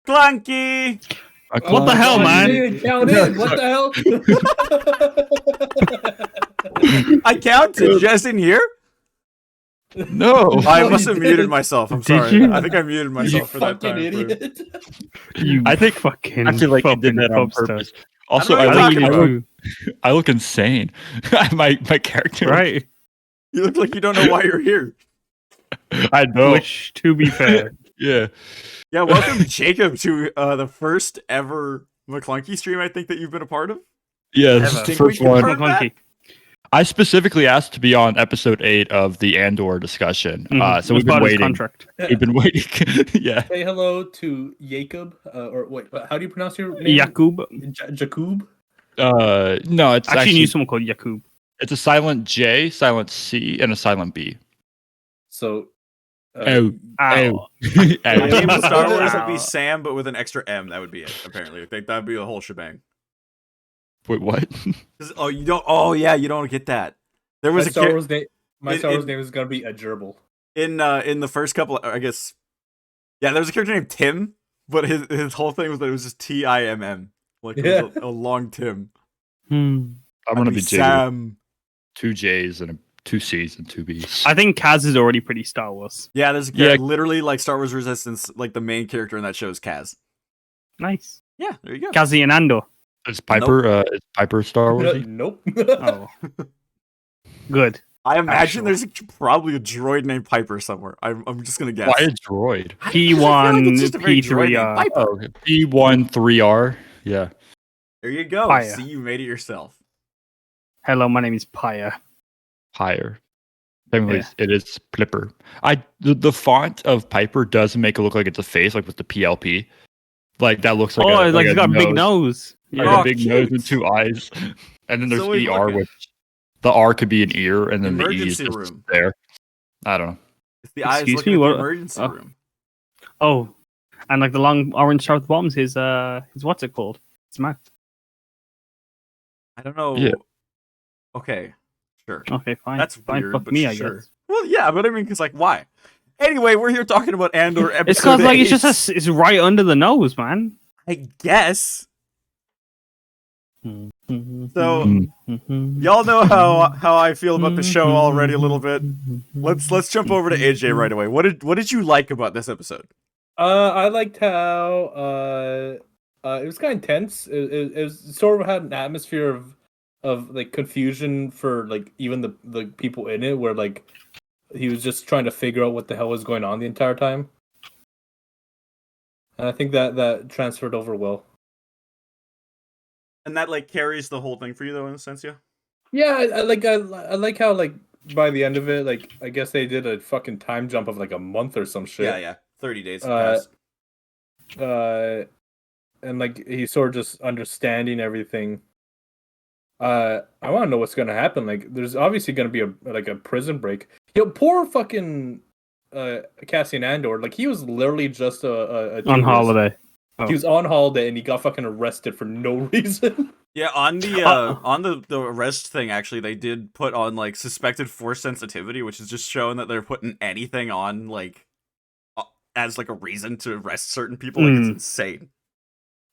Clunky! What the hell, man? Dude, count in. What the hell? I counted. Just in here? No. I No, must you have muted didn't. myself. I'm Did sorry. you? I think I muted You myself for that fucking time. idiot. I think fucking. I feel like you did that on pubster. purpose. Also, I don't know what you're talking I look insane. my character, Right. You look like you don't know why you're here. I know. Which, to be fair, Yeah. Yeah, welcome, Jacob, to the first ever McClunky stream I think that you've been a part of. Yeah, this is Ever. the Think we first can one. prove that? clunky. I specifically asked to be on episode 8 of the Andor discussion. So we've been waiting. Contract. We've been waiting. Yeah. Say hello to Jacob, or wait, how do you pronounce your name? Yakub. Jakub? No, it's Actually, actually knew someone called Yakub. it's a silent J, silent C, and a silent B. So, Oh. Ow. My name in Star Oh. Wars would be Sam, but with an extra M. That would be it, apparently. I think that would be the whole shebang. Wait, what? Oh, you don't. Oh, yeah, you don't get that. There was my a Star kid Wars name. My in- Star Wars in- name is gonna be a gerbil. in the first couple. I guess. Yeah, there was a character named Tim, but his whole thing was that it was just TIMM, like it was a long Tim. I'm I'd gonna be J. Sam. 2 J's and 2 C's and 2 B's. I think Kaz is already pretty Star Wars. Yeah, there's Yeah. literally like Star Wars Resistance. Like the main character in that show is Kaz. Nice. Yeah, there you go. Kazi and Andor. Is Piper is Piper Star Wars? Nope. Oh. Good. I imagine Actual. there's probably a droid named Piper somewhere. I'm just gonna guess. Why a droid? I feel like it's just a very droid named P3R. Piper. Oh, okay. P13R. Yeah. There you go. Fire. See, you made it yourself. Hello, my name is Paya. Higher. Technically, Yeah. it is Plipper. The font of Piper does make it look like it's a face, like with the PLP. Like that looks like Oh, a, like it's a got a big nose. Like Yeah. Oh, a big cute. nose and 2 eyes. And then there's So we ER, look- which the R could be an ear, and then the E is Emergency just room. there. I don't know. It's the eyes Excuse looking me, at what- the emergency oh. room. Oh, and like the long orange star at the bottom is his what's it called? His mouth. I don't know. Yeah. Okay, sure. Okay, fine. That's fine. weird, Fuck but me, I sure. guess. Well, yeah, but I mean, because like, why? Anyway, we're here talking about Andor episode. It's because like 8. it's just it's right under the nose, man. I guess. So Y'all know how I feel about the show already a little bit. Let's jump over to AJ right away. What did you like about this episode? I liked how it was kind of tense. It was sort of had an atmosphere of like confusion for like even the people in it, where like he was just trying to figure out what the hell was going on the entire time. And I think that transferred over well. And that like carries the whole thing for you though, in a sense, yeah. Yeah, I like how like by the end of it, like I guess they did a fucking time jump of like a month or some shit. Yeah. 30 days have passed. And like he's sort of just understanding everything. I want to know what's gonna happen. Like, there's obviously gonna be a prison break. Yo, poor fucking Cassian Andor. Like, he was literally just a on tourist. holiday. He was on holiday and he got fucking arrested for no reason. Yeah, on the arrest thing, actually, they did put on like suspected force sensitivity, which is just showing that they're putting anything on like as like a reason to arrest certain people. Like, it's insane.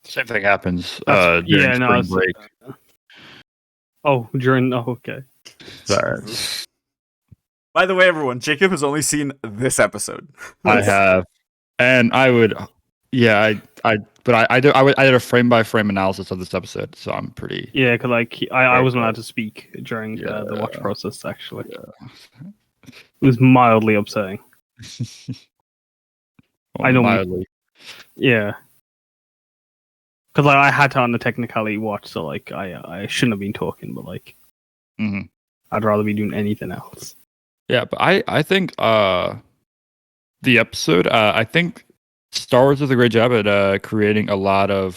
Same thing happens That's- during yeah, no, spring it's- break. Okay. Sorry. By the way, everyone, Jacob has only seen this episode. I have, and I would, yeah, I did a frame by frame analysis of this episode, so I'm pretty. Yeah, because like I wasn't allowed to speak during the watch Yeah. process. Actually, it was mildly upsetting. I don't- mildly. Yeah, because like I had to on the technicality watch, so like I shouldn't have been talking, but like Mhm. I'd rather be doing anything else. Yeah, but I think the episode, I think Star Wars does a great job at creating a lot of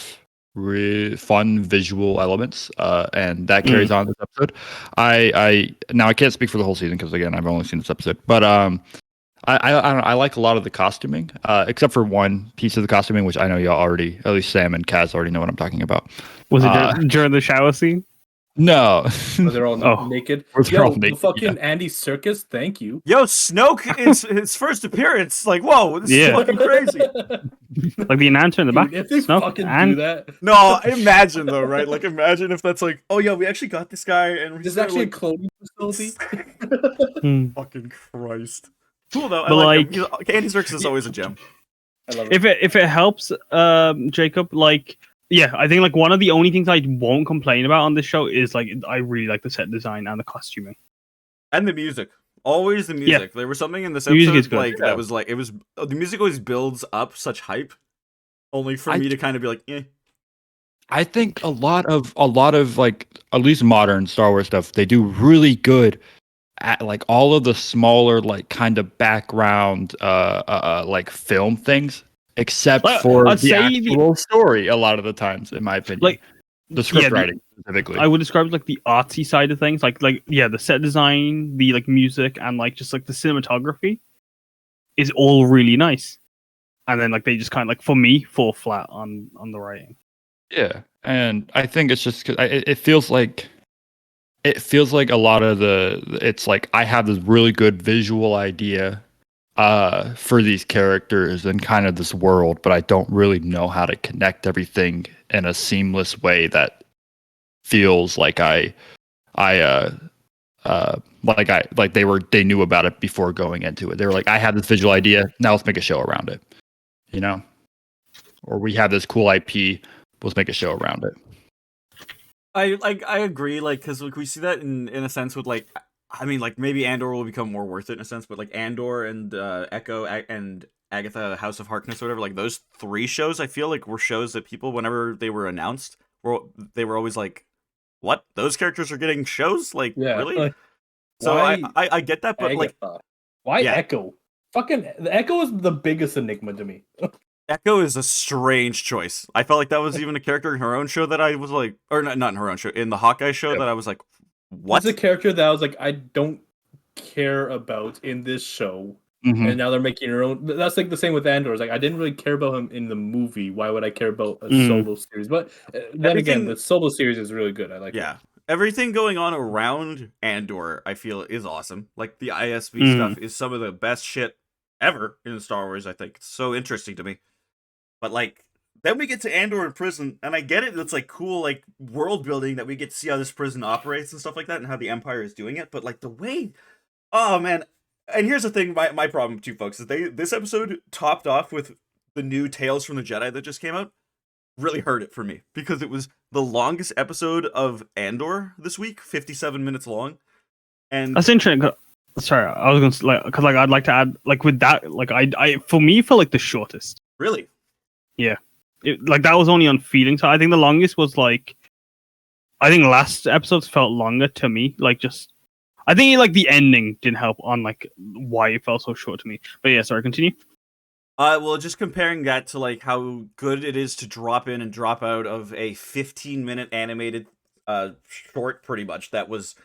fun visual elements, and that carries on this episode. I now I can't speak for the whole season because again I've only seen this episode, but I like a lot of the costuming, except for one piece of the costuming, which I know y'all already, at least Sam and Kaz already know what I'm talking about. Was it during the shower scene? No. Where they're all Oh. naked. Where they're all The naked, fucking Andy Circus, thank you. Yo, Snoke is his first appearance. Like, whoa, this is Yeah. fucking crazy. Like the announcer in the back. Dude, if they Snoke fucking and do that, No, imagine though, right? Like, imagine if that's like, oh yeah, we actually got this guy, and there's he's actually like, a cloning facility. Hmm. fucking Christ. Cool though. I But, like him. like- Andy Serkis is always a gem. I love it. if it helps, Jacob, like yeah, I think like one of the only things I won't complain about on this show is like I really like the set design and the costuming. And the music. Always the music. There was something in this The music is episode good. like Yeah. that was like the music always builds up such hype, only for I- me to kind of be like, eh. I think a lot of like at least modern Star Wars stuff, they do really good at like all of the smaller like kind of background like film things, except Well, for I'd the say the- actual story a lot of the times, in my opinion. Like the script yeah, writing specifically. I would describe it like the artsy side of things, like yeah, the set design, the like music, and like just like the cinematography is all really nice. And then like they just kind of like for me fall flat on the writing. Yeah, and I think it's just 'cause it feels like a lot of it's like I have this really good visual idea for these characters and kind of this world, but I don't really know how to connect everything in a seamless way that feels like they knew about it before going into it. They were like, I have this visual idea, now let's make a show around it. You know? Or we have this cool IP, let's make a show around it. I agree, like, because like we see that in a sense with like, I mean, like maybe Andor will become more worth it in a sense, but like Andor and Echo and Agatha, House of Harkness, or whatever, like those three shows, I feel like were shows that people, whenever they were announced, they were always like, what? Those characters are getting shows? Like, Yeah, really? like, So why I get that, but like Agatha? Why yeah. Echo? Fucking the Echo is the biggest enigma to me. Echo is a strange choice. I felt like that was even a character in her own show that I was like, or not in her own show, in the Hawkeye show Yeah. that I was like, what? It's a character that I was like, I don't care about in this show, Mhm. and now they're making her own. That's like the same with Andor. It's like I didn't really care about him in the movie. Why would I care about a Mm. solo series? But then again, Everything- the solo series is really good. I like it. Yeah. Everything going on around Andor, I feel, is awesome. Like the ISB Mm. stuff is some of the best shit ever in Star Wars, I think. It's so interesting to me. But like then we get to Andor in prison, and I get it, it's like cool like world building that we get to see how this prison operates and stuff like that and how the Empire is doing it, but like the way oh man. And here's the thing, my problem too, folks, is this episode topped off with the new Tales from the Jedi that just came out. Really hurt it for me because it was the longest episode of Andor this week, 57 minutes long. And That's interesting. Sorry, I was gonna like because like I'd like to add like with that like I for me felt like the shortest. really, Like that was only on feeling. So I think the longest was like I think last episodes felt longer to me. Like just I think like the ending didn't help on like why it felt so short to me. But yeah, sorry, continue. well, just comparing that to like how good it is to drop in and drop out of a 15-minute animated short, pretty much that was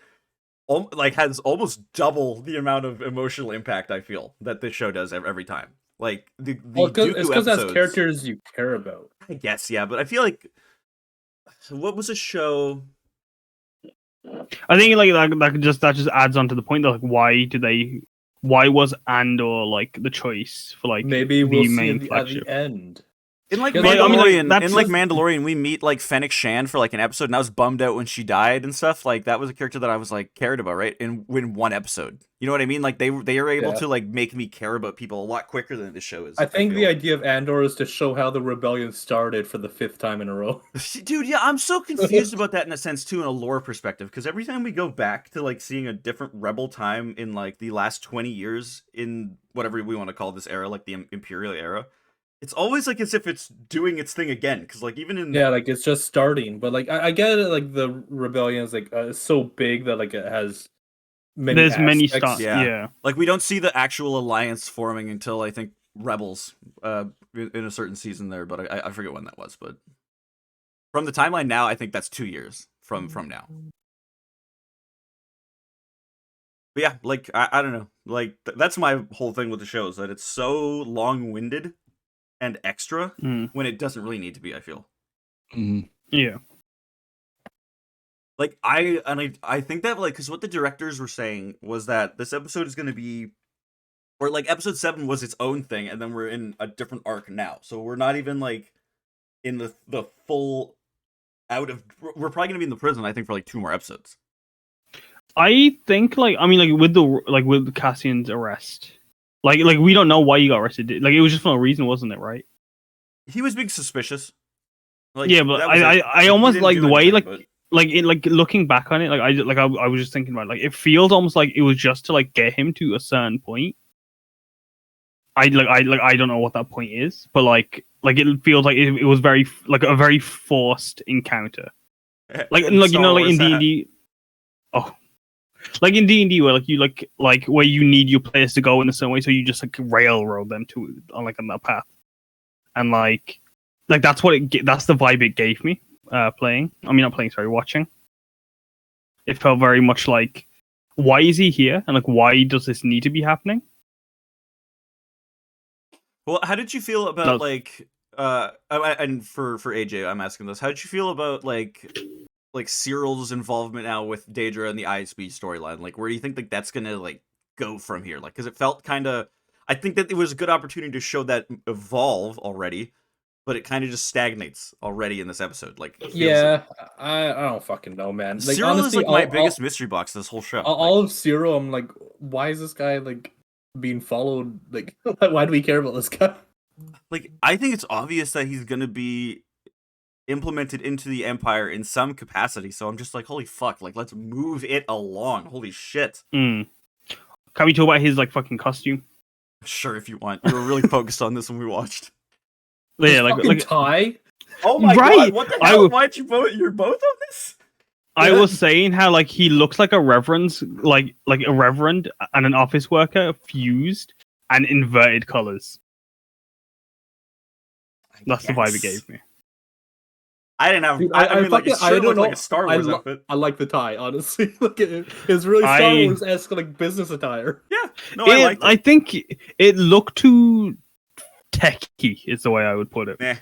like has almost double the amount of emotional impact I feel that this show does every time. Like the Well, it's Dooku because that's episodes, characters you care about. I guess, yeah, but I feel like what was a show? I think like that just adds on to the point that like why was Andor like the choice for like Maybe the we'll see main at the flagship? end. In like Yeah, Mandalorian, like, I mean, like, in that's like just- Mandalorian, we meet like Fennec Shand for like an episode, and I was bummed out when she died and stuff. Like that was a character that I was like cared about, right? In one episode, you know what I mean? Like they were able Yeah. to like make me care about people a lot quicker than this show is. I think the feel. idea of Andor is to show how the rebellion started for the 5th time in a row. Dude, yeah, I'm so confused about that in a sense too, in a lore perspective, because every time we go back to like seeing a different rebel time in like the last 20 years in whatever we want to call this era, like the Imperial era, it's always like as if it's doing its thing again. Because like even in Yeah, like it's just starting, but like I get it. Like the rebellion is like so big that like it has many. There's many aspects. stuff. Yeah. Yeah. like we don't see the actual alliance forming until I think Rebels, in a certain season there, but I forget when that was. But from the timeline now, I think that's 2 years from now. But yeah, like I don't know, like that's my whole thing with the show is that it's so long-winded and extra Mm. when it doesn't really need to be. I feel Mhm. Yeah. Like I think that like because what the directors were saying was that this episode is going to be, or like episode 7 was its own thing, and then we're in a different arc now, so we're not even like in the full out of. We're probably going to be in the prison, I think, for like 2 more episodes. I think like I mean like with Cassian's arrest, like we don't know why he got arrested. Like it was just for no reason, wasn't it? Right? He was being suspicious. Like, Yeah, but that was it. I He almost didn't like do the way anything, but- like looking back on it, like I was just thinking about it, like it feels almost like it was just to like get him to a certain point. I don't know what that point is, but like it feels like it was very like a very forced encounter. Like And like you Star know like Wars in had- D&D. Oh, like in D&D where like you like where you need your players to go in a certain way, so you just like railroad them to on that path, and like that's what that's the vibe it gave me playing. I mean not playing, sorry, watching. It felt very much like, why is he here, and like why does this need to be happening? Well, how did you feel about No. like and for AJ, I'm asking this. How did you feel about like Cyril's involvement now with Daedra and the ISB storyline? Like, where do you think like that's gonna like go from here? Like, because it felt kind of. I think that it was a good opportunity to show that evolve already, but it kind of just stagnates already in this episode. Like, it feels Yeah, I don't fucking know, man. Like Cyril honestly, is like my all, biggest mystery box this whole show. all of Cyril, I'm like, why is this guy like being followed? Like, why do we care about this guy? Like, I think it's obvious that he's gonna be implemented into the Empire in some capacity. So I'm just like, holy fuck! Like, let's move it along. Holy shit! Can we talk about his like fucking costume? Sure, if you want. You were really focused on this when we watched. Yeah, His like fucking tie. Oh my Right! god! What the I hell? w- Why'd you vote? You're both on this? I was saying how like he looks like a reverend, like a reverend and an office worker fused and inverted colors. That's the vibe it gave me. I didn't have. Dude, I mean, like, it fucking- sure don't looked like know. a Star Wars I outfit. I like the tie, honestly. Like it's really Star I- Wars-esque, like business attire. Yeah, no, I liked it. I think it looked too techy, is the way I would put it. Meh.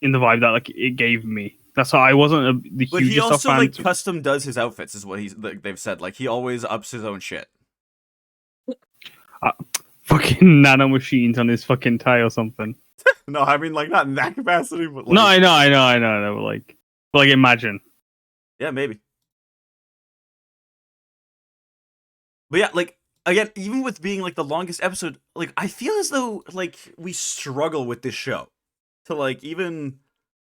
In the vibe that like it gave me. That's why I wasn't the But he hugest of also fans. like custom does his outfits, is what they've said. Like, he always ups his own shit. Fucking nanomachines on his fucking tie or something. No, I mean, like, not in that capacity, but like, No, I know. But like imagine. yeah, maybe. But yeah, like, again, even with being like the longest episode, like, I feel as though like we struggle with this show to like even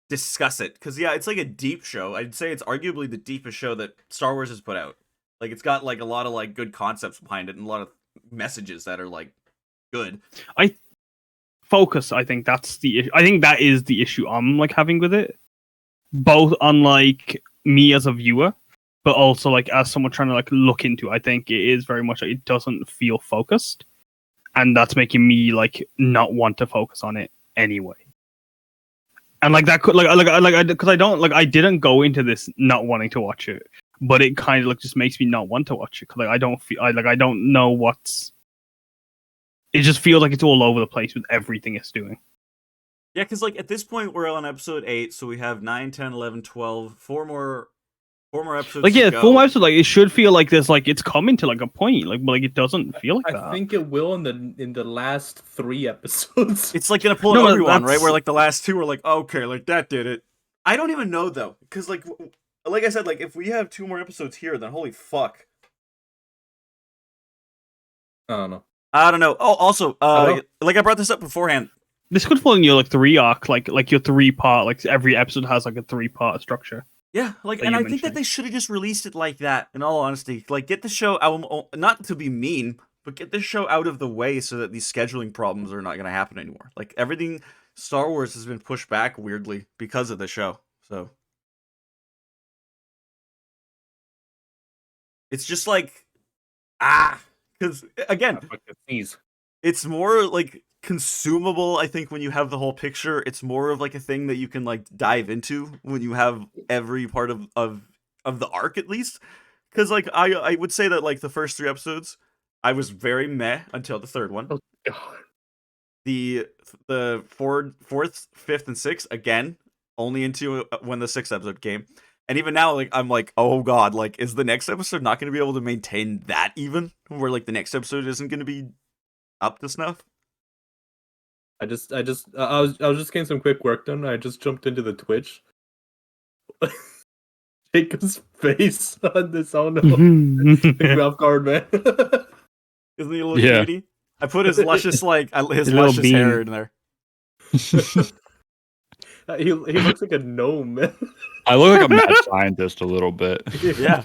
discuss it, because yeah, it's like a deep show. I'd say it's arguably the deepest show that Star Wars has put out. Like, it's got like a lot of like good concepts behind it and a lot of messages that are like good. Focus, I think that's the issue. I think that is the issue I'm like having with it. Both on like me as a viewer, but also like as someone trying to like look into it. I think it is very much like it doesn't feel focused. And that's making me like not want to focus on it anyway. And like that could because I didn't go into this not wanting to watch it, but it kind of like just makes me not want to watch it because like I don't know what's. It just feels like it's all over the place with everything it's doing. Yeah, because like at this point we're on episode 8, so we have 9, 10, 11, 12, four more episodes. Like yeah, to go. full episode. Like it should feel like this. Like it's coming to like a point. Like but like it doesn't feel like that. I think it will in the last 3 episodes. It's like gonna pull No, an but Obi-Wan, right? that's- Where like the last 2 were like, okay, like that did it. I don't even know though, because like I said, like if we have 2 more episodes here, then holy fuck. I don't know. I don't know. Oh, also, Hello? like I brought this up beforehand. This could fall in your like 3 arc, like your 3-part. Like every episode has like a 3-part structure. Yeah, like, That and you I think that mentioned. they should have just released it like that. In all honesty, like get the show out, not to be mean, but get this show out of the way so that these scheduling problems are not going to happen anymore. Like everything Star Wars has been pushed back weirdly because of the show. So it's just like because again, I fucking sneeze. it's more like consumable. I think when you have the whole picture, it's more of like a thing that you can like dive into when you have every part of the arc, at least. Because like I would say that like the first 3 episodes I was very meh until the 3rd one. Oh, God. The 4th, 5th, and 6th again only into when the 6th episode came, And even now, like I'm like, oh god, like is the next episode not going to be able to maintain that even? Where like the next episode isn't going to be up to snuff? I was just getting some quick work done. I just jumped into the Twitch. Jacob's face on this. Oh no! Pick me off guard, man. Isn't he a little cutie? I put his luscious his little luscious bean. hair in there. He looks like a gnome, man. I look like a mad scientist a little bit. Yeah.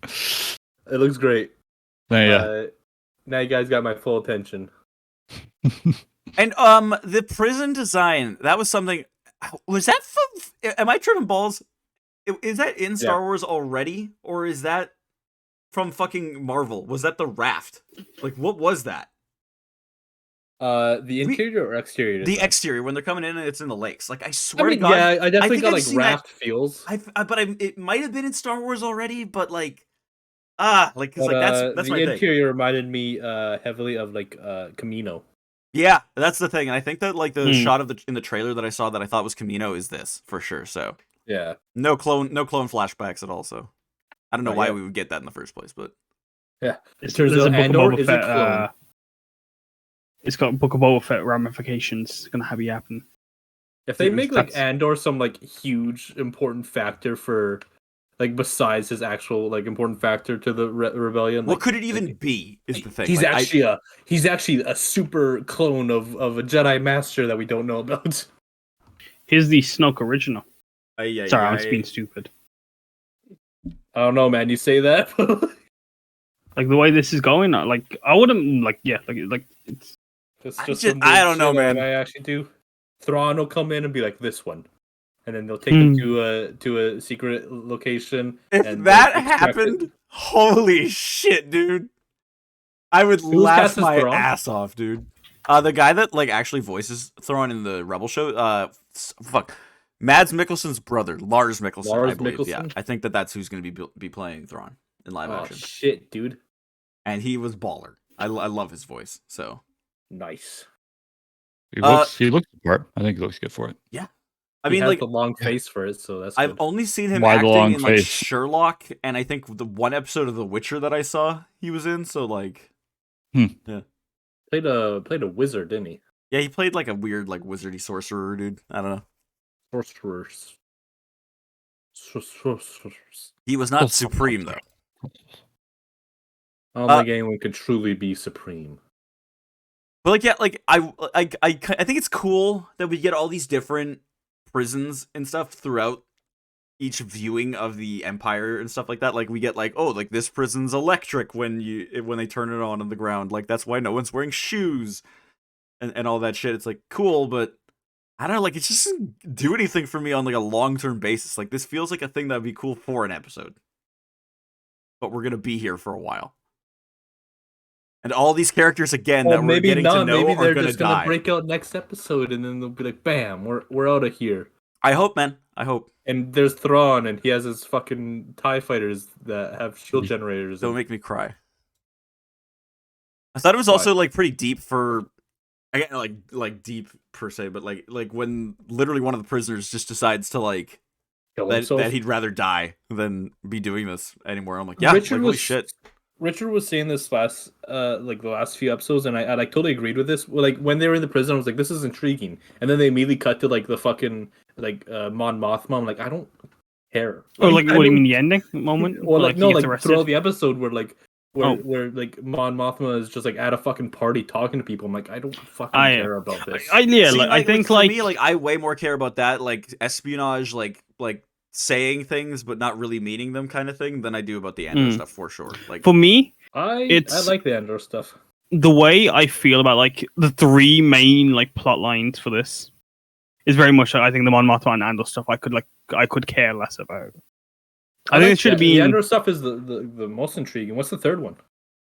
It looks great. Yeah. Now you guys got my full attention. And the prison design, that was something. Was that from? Am I tripping balls? Is that in Star Wars already, or is that from fucking Marvel? Was that the raft? Like, what was that? The interior or exterior? The design? exterior, when they're coming in and it's in the lakes. Like, I swear to God. Yeah, I definitely got like seen raft feels. it might have been in Star Wars already, but like, that's my the thing. interior reminded me heavily of like Camino. Yeah, that's the thing, and I think that like the shot of in the trailer that I saw that I thought was Camino is this for sure. So yeah, no clone flashbacks at all. So I don't know why yet. we would get that in the first place, but yeah, it There's turns out a Book of Andor Boba is a Fett, clone. It's got Book of Boba Fett ramifications. Gonna have you happen. If they make like That's- Andor some like huge important factor for like besides his actual like important factor to the rebellion, what like, could it even be? Is the thing. He's Like, actually a super clone of a Jedi Master that we don't know about. Here's the Snoke original. Sorry, I'm just I being stupid. I don't know, man. You say that? Like the way this is going, like I wouldn't like it's It's I just just- some I weird don't know, shit man. I actually do. Thrawn will come in and be like this one, and then they'll take him to a secret location. if and that they'll extract it. happened, holy shit, dude! I would Who's laugh cast as my Thrawn? ass off, dude. The guy that like actually voices Thrawn in the Rebel show, Mads Mikkelsen's brother, Lars Mikkelsen. Lars I believe. Yeah, Mikkelsen? I think that's who's going to be playing Thrawn in live Oh action. shit, dude! And he was baller. I love his voice. So Nice. He looks the part. I think he looks good for it. I He mean, has like the long face for it, so that's I've good. only seen him Why the acting long in like face? Sherlock, and I think the one episode of The Witcher that I saw he was in. So like, Played a wizard, didn't he? yeah, he played like a weird like wizardy sorcerer dude. I don't know. Sorcerers. He was not supreme though. I don't think anyone could truly be supreme. But like, yeah, like I think it's cool that we get all these different prisons and stuff throughout each viewing of the Empire and stuff like that. Like we get like, oh, like this prison's electric when they turn it on the ground. Like that's why no one's wearing shoes and all that shit. It's like cool, but I don't know. Like it just doesn't do anything for me on like a long-term basis. Like this feels like a thing that would be cool for an episode, but we're gonna be here for a while. And all these characters again that we're getting to know maybe are they're gonna just gonna die. break out next episode, and then they'll be like, "Bam, we're out of here." I hope, man. I hope. And there's Thrawn, and he has his fucking TIE fighters that have shield generators. Don't make me cry. I thought it was also like pretty deep for, again, like deep per se, but like when literally one of the prisoners just decides to like that he'd rather die than be doing this anymore. I'm like, yeah, Richard like, holy was shit. Richard was saying this last, like the last few episodes, and I like totally agreed with this. Like when they were in the prison, I was like, "This is intriguing," and then they immediately cut to like the fucking like Mon Mothma. I'm like, I don't care. Or like, I what do you don't- mean the ending moment? Or like no, he gets like arrested? throughout the episode where like Oh. where like Mon Mothma is just like at a fucking party talking to people. I'm like, I don't fucking I- care about this. See, I think for like me, like I way more care about that, like espionage, like saying things but not really meaning them kind of thing than I do about the Andor stuff for sure. Like for me, I like the Andor stuff. the way I feel about like the three main like plot lines for this is very much I think the Mon Mothma and Andor stuff I could care less about. I think it should have The been Andor stuff is the most intriguing. What's the third one?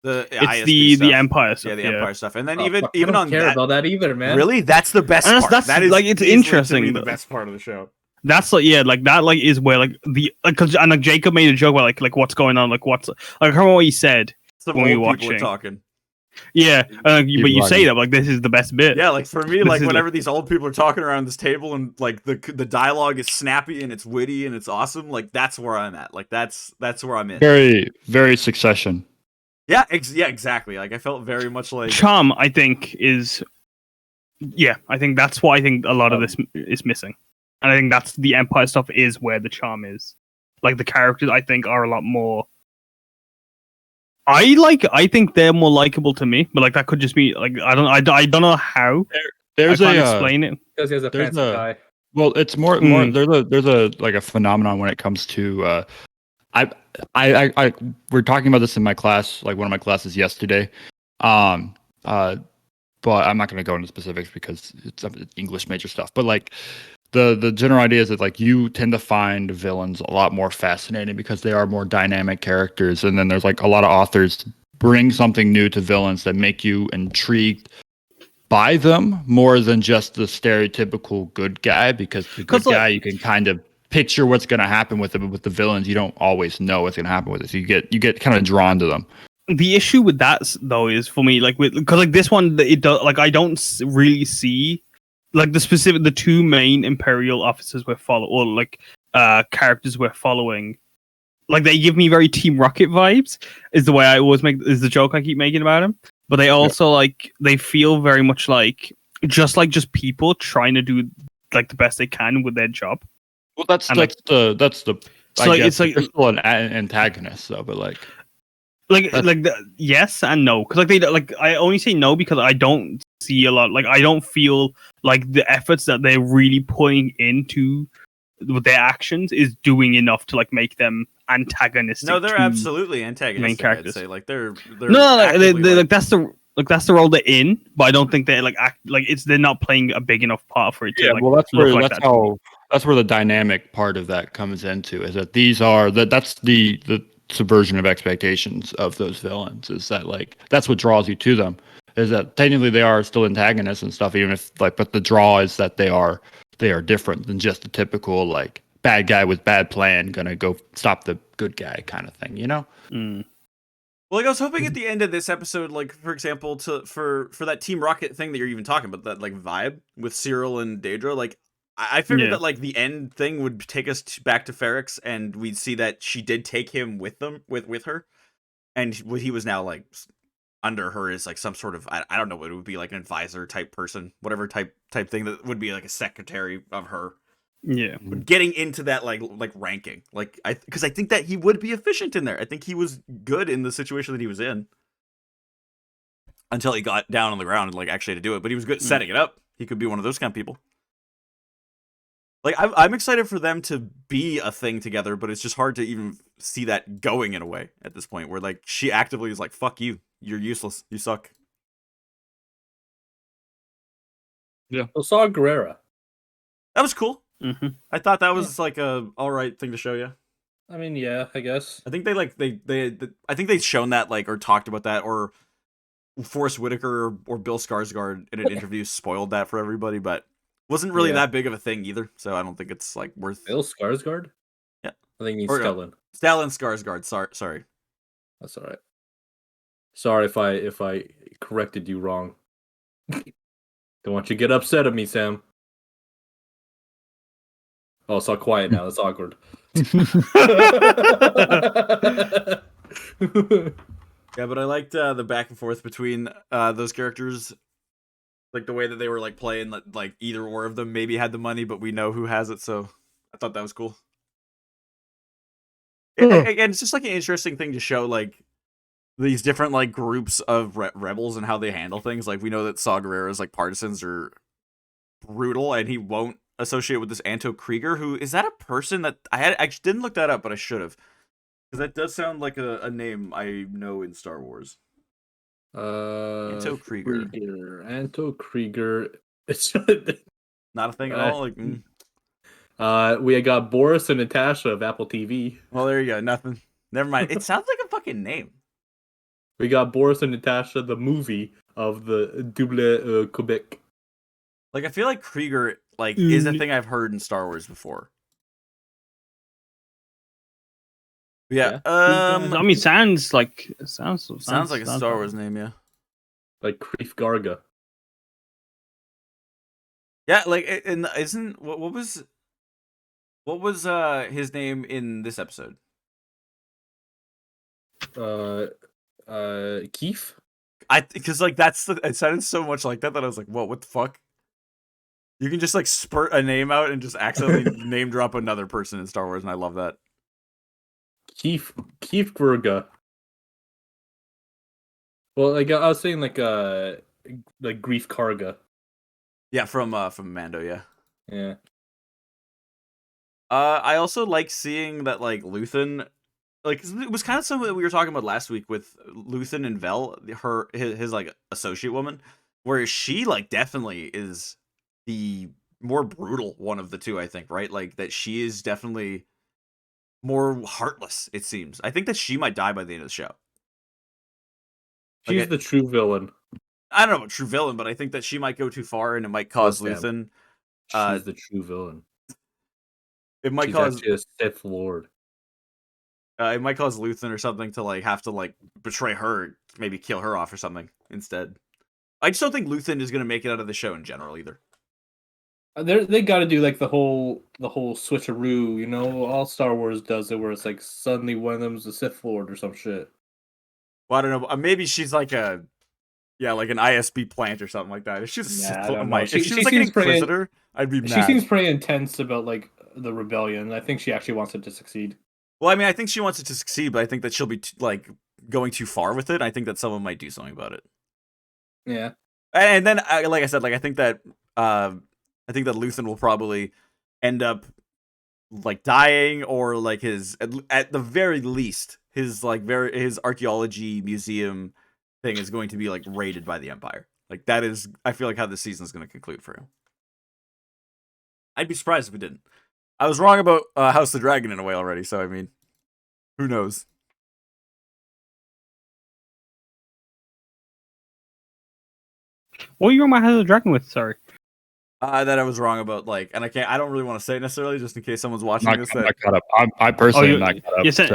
the it's ISB the stuff. Empire stuff. Yeah, the Empire stuff, and then Oh, even fuck, I even don't on care that, about that either, man. really, that's the best And part. that's That is like, it's easily to interesting, me the though. best part of the show. That's like like that like is where like the cause, and like Jacob made a joke about like what's going on, like what's like I remember what he said Some when we old were people were watching. talking. Yeah, but you say running. that like this is the best bit. Yeah, like for me, This like is, whenever these old people are talking around this table and like the dialogue is snappy and it's witty and it's awesome, like that's where I'm at. Like that's where I'm in. Very, very Succession. Yeah, yeah, exactly. Like I felt very much like charm, I think, is I think that's why I think a lot of this is missing, and I think that's the Empire stuff is where the charm is. Like the characters, I think, are a lot more. I think they're more likable to me, but like that could just be like I don't know how. There's I can't a explain it. Because he has a There's fancy a- guy. well, it's more there's a like a phenomenon when it comes to I we're talking about this in my class, like one of my classes yesterday. Um but I'm not going to go into specifics because it's English major stuff. But like the general idea is that like you tend to find villains a lot more fascinating because they are more dynamic characters, and then there's like a lot of authors bring something new to villains that make you intrigued by them more than just the stereotypical good guy, because the good 'Cause, like- guy you can kind of picture what's going to happen with them, but with the villains you don't always know what's going to happen with it, so you get kind of drawn to them. The issue with that though is for me like because like this one it does like I don't really see like the two main Imperial officers we're following or like characters we're following, like they give me very Team Rocket vibes is the way I always make is the joke I keep making about him, but they also like they feel very much like just people trying to do like the best they can with their job. Well, that's And, like- the So, I like, guess it's like- they're still an antagonist though, but like Yes and no, because like they like I only say no because I don't see a lot, like I don't feel like the efforts that they're really putting into with their actions is doing enough to like make them antagonistic. no, they're to absolutely antagonistic. characters. I'd say like they're no, like, actively, like that's the role they're in, but I don't think they're like act like it's they're not playing a big enough part for it to yeah, like well that's look where like that's that. that's where the dynamic part of that comes into, is that that's the subversion of expectations of those villains, is that like that's what draws you to them, is that technically they are still antagonists and stuff, even if like, but the draw is that they are different than just the typical like bad guy with bad plan gonna go stop the good guy kind of thing, you know? Mm. Well, like I was hoping at the end of this episode, like for example, for that Team Rocket thing that you're even talking about, that like vibe with Cyril and Daedra, like I figured Yeah. that like the end thing would take us back to Ferrix, and we'd see that she did take him with her, and he was now like under her as like some sort of I don't know what it would be, like an advisor type person, whatever type thing that would be like a secretary of her. Yeah. But getting into that like ranking, like because I think that he would be efficient in there. I think he was good in the situation that he was in until he got down on the ground and like actually had to do it. But he was good at setting it up. He could be one of those kind of people. Like I'm excited for them to be a thing together, but it's just hard to even see that going in a way at this point where like she actively is like, "Fuck you, you're useless, you suck." So Saw Gerrera. That was cool. Mm-hmm. I thought that was like a all right thing to show you. I mean, yeah, I guess. I think I think they'd shown that like or talked about that, or Forrest Whitaker or Bill Skarsgård in an interview spoiled that for everybody, but wasn't really Yeah. that big of a thing either. So I don't think it's like worth. Bill Skarsgård? Yeah. I think he's Or, Stellan. Stellan Skarsgård. Sorry. That's all right. Sorry if I corrected you wrong. Don't want you to get upset at me, Sam. Oh, it's all quiet now. That's awkward. Yeah, but I liked the back and forth between those characters, like the way that they were like playing, like either or of them maybe had the money, but we know who has it. So I thought that was cool. Again, it's just like an interesting thing to show, like these different like groups of rebels and how they handle things. Like we know that Saw Gerrera's like partisans are brutal, and he won't associate with this Anto Krieger, who is that a person that I didn't look that up, but I should have, because that does sound like a name I know in Star Wars. Anto Krieger. Anto Krieger. It's Not a thing at all. Like, we got Boris and Natasha of Apple TV. well, there you go. Nothing. Never mind. It sounds like a fucking name. We got Boris and Natasha, the movie of the Double Quebec. Like, I feel like Krieger like is a thing I've heard in Star Wars before. Yeah. I mean, sounds like like a Star Wars name. Yeah. Like Grief Garga. Yeah, like and isn't what was his name in this episode? Keith. Because like it sounded so much like that I was like, whoa, what the fuck? You can just like spurt a name out and just accidentally name drop another person in Star Wars, and I love that. Keith Garga. Well, like I was saying, like Grief Karga. Yeah, from Mando, yeah. Yeah. I also like seeing that like Luthen, like it was kind of something that we were talking about last week with Luthen and Vel, his like associate woman, where she like definitely is the more brutal one of the two, I think, right? Like that she is definitely more heartless, it seems. I think that she might die by the end of the show. She's the true villain. I don't know about true villain, but I think that she might go too far and it might cause Luthen. She's the true villain. It might She's cause actually a Sith Lord. It might cause Luthen or something to like have to like betray her, maybe kill her off or something instead. I just don't think Luthen is gonna make it out of the show in general either. They got to do like the whole switcheroo, you know. All Star Wars does it, where it's like suddenly one of them's a Sith Lord or some shit. Well, I don't know. Maybe she's like like an ISB plant or something like that. If she's a Sith Lord, if she was like an Inquisitor, I'd be mad. She seems pretty intense about like the rebellion. I think she actually wants it to succeed. Well, I mean, I think she wants it to succeed, but I think that she'll be like going too far with it. I think that someone might do something about it. Yeah, and then like I said, like I think that Luthen will probably end up like dying, or like his at the very least his archaeology museum thing is going to be like raided by the Empire. Like that is, I feel like how this season is going to conclude for him. I'd be surprised if we didn't. I was wrong about House of the Dragon in a way already, so I mean, who knows? What are you wrong about House of the Dragon with? Sorry. That I was wrong about, like, and I don't really want to say it necessarily, just in case someone's watching I'm not caught up. I personally am not caught up. Yeah, send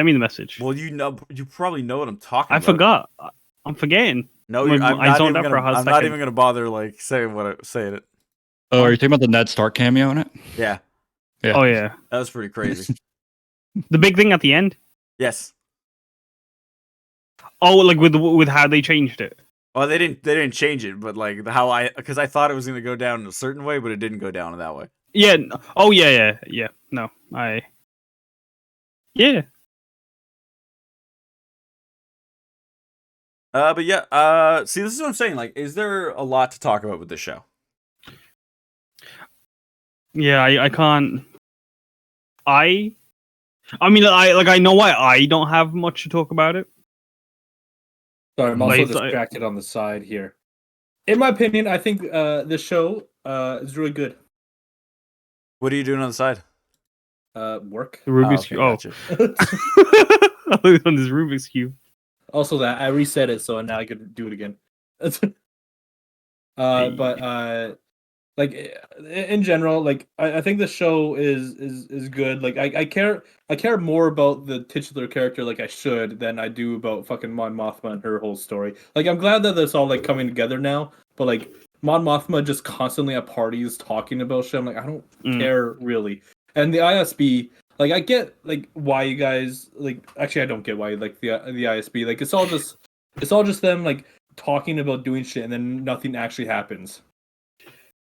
me the message. Well, you probably know what I'm talking about. I forgot. I'm forgetting. No, I'm not even gonna bother like saying it. Oh, are you talking about the Ned Stark cameo in it? Yeah. Oh yeah, that was pretty crazy. The big thing at the end. Yes. Oh, like with how they changed it. Well, they didn't change it, but like because I thought it was gonna go down in a certain way, but it didn't go down that way. Yeah. Oh yeah. No, Yeah. But yeah. See, this is what I'm saying. Like, is there a lot to talk about with this show? Yeah, I can't. I mean, I know why I don't have much to talk about it. Sorry, I'm also distracted on the side here. In my opinion, I think this show is really good. What are you doing on the side? Work. The Rubik's Cube. Gotcha. On this Rubik's Cube. Also, that I reset it, so now I could do it again. But like in general, like I think the show is good. Like I care more about the titular character, like I should, than I do about fucking Mon Mothma and her whole story. Like I'm glad that it's all like coming together now, but like Mon Mothma just constantly at parties talking about shit. I'm like, I don't care really. And the ISB, like I get like why you guys like. Actually, I don't get why you like the ISB. Like it's all just them like talking about doing shit, and then nothing actually happens.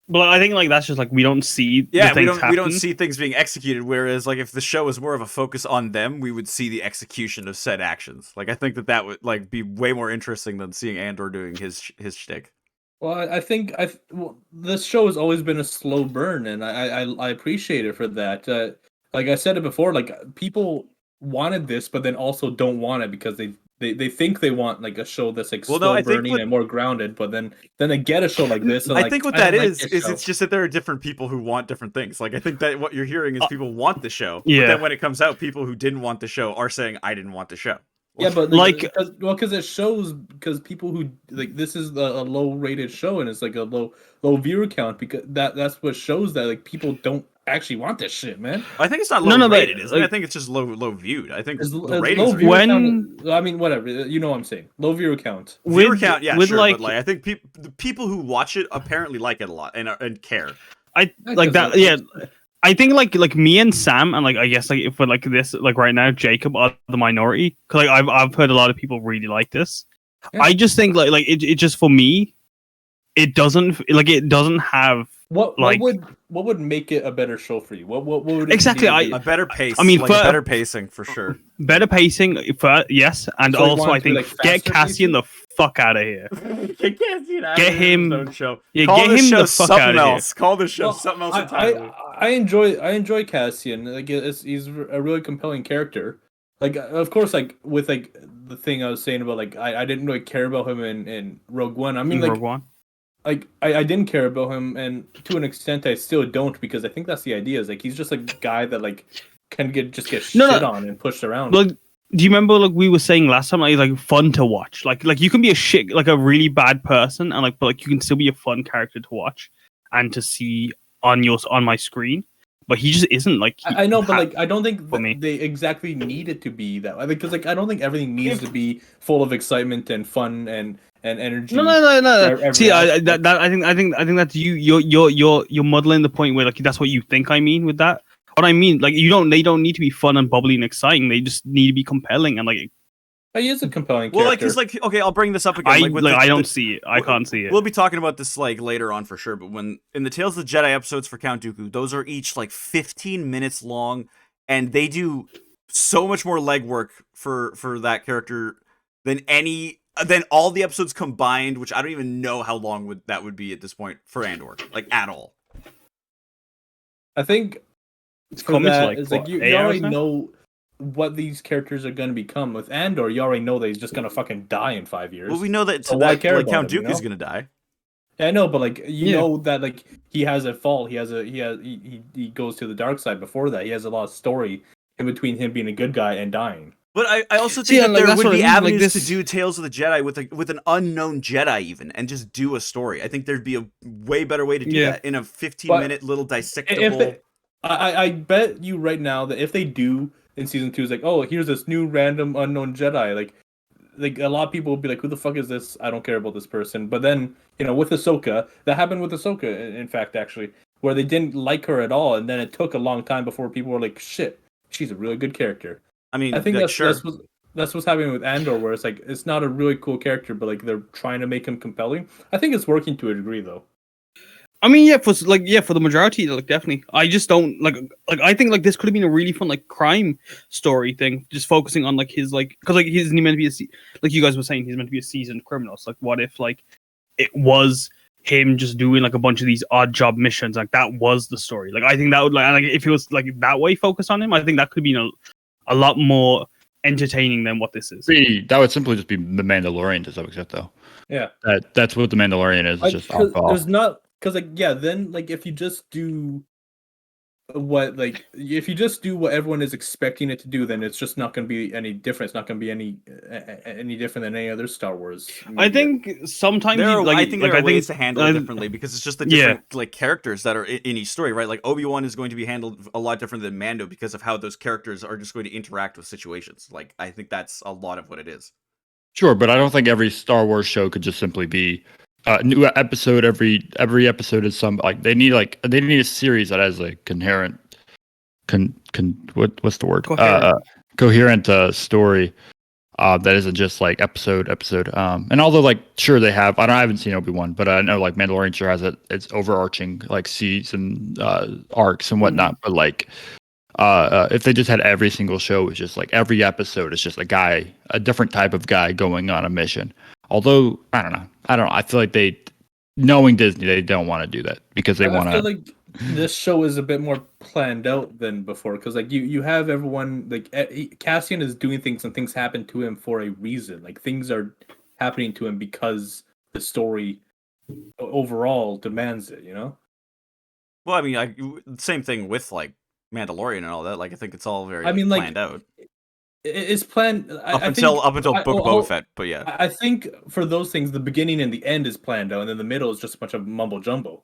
But I think like that's just like we don't see. Yeah, we don't see things being executed. Whereas like if the show was more of a focus on them, we would see the execution of said actions. Like I think that would like be way more interesting than seeing Andor doing his shtick. Well, I think this show has always been a slow burn, and I appreciate it for that. Like I said it before, like people wanted this, but then also don't want it because they think they want like a show that's like slow burning and more grounded, but then they get a show like this. And, I think what that is it's just that there are different people who want different things. Like I think that what you're hearing is people want the show, but then when it comes out, people who didn't want the show are saying I didn't want the show. Yeah, but like because it shows because people who like this is a low rated show and it's like a low viewer count because that's what shows that like people don't actually want this shit, man. I think it's not No, low no, but, rated, isn't it? I like- think it's just low viewed. I think It's, the it's ratings low are viewer good. count. I mean, whatever. You know what I'm saying. Low viewer count. Viewer count, yeah, with sure, like, but like I think the people who watch it apparently like it a lot and care. I That like that. doesn't- Yeah, I think like me and Sam and like I guess like if we're like this like right now, Jacob are the minority. Cause like I've heard a lot of people really like this. Yeah. I just think like it just for me, it doesn't have What like- what would make it a better show for you? What would it Exactly, need to A be? better pace. I mean, like for- better pacing for sure. better pacing. Yes, and So you also want I it to be, think like, get faster Cassian pacing? the fuck out of here. Get him- Show. Yeah, Call get this him show the fuck something out of here. else. Call this show Well, something else I entirely. enjoy Cassian. Like he's a really compelling character. Like of course, like with like the thing I was saying about like I didn't really care about him in Rogue One. I mean, like Rogue One. I didn't care about him, and to an extent I still don't, because I think that's the idea. Is like he's just a guy that like can get No, shit no. on and pushed around. Like, do you remember like we were saying last time, like fun to watch? Like you can be a shit, like a really bad person, and like but like you can still be a fun character to watch and to see on my screen. But he just isn't like. I know, but like I don't think for me. they exactly need it to be that way, because like I don't think everything needs to be full of excitement and fun and energy. No. every See, I aspect. think that's you're muddling the point where like that's what you think I mean with that. What I mean, like they don't need to be fun and bubbly and exciting. They just need to be compelling and like He is a compelling Well, like, character. cause like, okay, I'll bring this up again. I Like, with I don't the, see it. I can't see it. We'll be talking about this like later on for sure. But when in the Tales of the Jedi episodes for Count Dooku, those are each like 15 minutes long, and they do so much more legwork for that character than all the episodes combined. Which I don't even know how long that would be at this point for Andor, like at all. I think It's for coming to, that like, is what, like you 8 hours already now? know what these characters are going to become. With Andor, you already know that he's just going to fucking die in 5 years. Well, we know that So why care like about Count him, you Dooku's know? gonna die. Yeah, I know, but like you Yeah. know that like he has a fall. He goes to the dark side before that. He has a lot of story in between him being a good guy and dying. But I also See, think that and, like, there that's would what I be mean, like, avenues to this- do Tales of the Jedi with an unknown Jedi even, and just do a story. I think there'd be a way better way to do Yeah. that in a 15-minute little If dissectable. they, I bet you right now that if they do in season 2, it's like, oh, here's this new random unknown Jedi. Like a lot of people will be like, who the fuck is this? I don't care about this person. But then with Ahsoka, that happened with Ahsoka. In fact, actually, where they didn't like her at all, and then it took a long time before people were like, shit, she's a really good character. I mean, I think like, sure. that's what's happening with Andor, where it's like it's not a really cool character, but like they're trying to make him compelling. I think it's working to a degree, though. I mean, yeah, for the majority, like definitely. I just don't like I think like this could have been a really fun like crime story thing, just focusing on like his like because like he's meant to be like you guys were saying he's meant to be a seasoned criminal. So like, what if like it was him just doing like a bunch of these odd job missions? Like that was the story. Like I think that would like if it was like that way focused on him, I think that could be a lot more entertaining than what this is. That would simply just be the Mandalorian to some extent, though. Yeah, That's what the Mandalorian is. It's just off. there's not because like then like if you just do what everyone is expecting it to do, then it's just not going to be any different. It's not going to be any different than any other Star Wars media. I think sometimes I think there are ways to handle it I- differently because it's just the Yeah. different like characters that are in each story, right? Like Obi-Wan is going to be handled a lot different than Mando because of how those characters are just going to interact with situations. Like I think that's a lot of what it is. Sure, but I don't think every Star Wars show could just simply be a new episode. Every episode is some like they need a series that has a coherent, what's the word? Coherent story. That isn't just like episode. And although like sure they have, I haven't seen Obi-Wan, but I know like Mandalorian sure has its overarching like season arcs and whatnot. But like if they just had every single show, it's just like every episode is just a different type of guy going on a mission. Although I don't know. I feel like knowing Disney, they don't want to do that because they want I feel to. like this show is a bit more planned out than before, because like you have everyone like Cassian is doing things and things happen to him for a reason. Like things are happening to him because the story overall demands it. Well, I mean, same thing with like Mandalorian and all that. Like I think it's all very I mean, like, planned out It's planned up until Book of Boba Fett. But yeah, I think for those things, the beginning and the end is planned out, and then the middle is just a bunch of mumbo jumbo.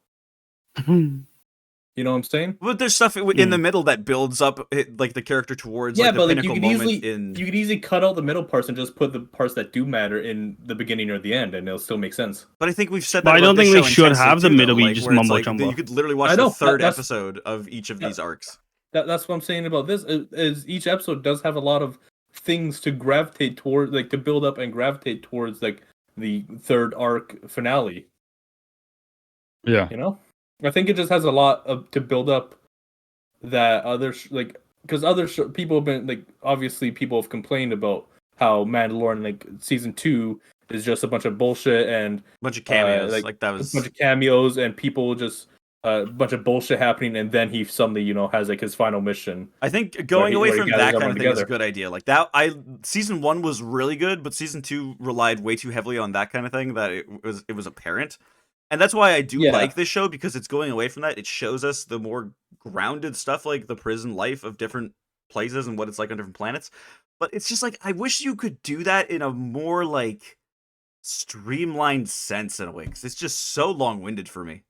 You know what I'm saying? But there's stuff in the middle that builds up like the character towards like the but pinnacle you moment could easily cut out the middle parts and just put the parts that do matter in the beginning or the end, and it'll still make sense. But I think we've said But that. I don't about think this they show should intensely have the too, middle though, be just where it's mumbo like jumbo. you could literally watch I know, the third that's- episode of each of these arcs. That's what I'm saying about this. Is each episode does have a lot of things to gravitate towards, like to build up and gravitate towards, like the third arc finale. Yeah. You know, I think it just has a lot of to build up that like because people have been like obviously people have complained about how Mandalorian like season 2 is just a bunch of bullshit and Bunch of cameos, like that was a bunch of cameos and people just a bunch of bullshit happening, and then he suddenly has like his final mission. I think going away from that kind of thing together. is a good idea. Like that, season 1 was really good, but season 2 relied way too heavily on that kind of thing that it was apparent. And that's why I do like this show, because it's going away from that. It shows us the more grounded stuff, like the prison life of different places and what it's like on different planets. But it's just like, I wish you could do that in a more like streamlined sense in a way, because it's just so long-winded for me.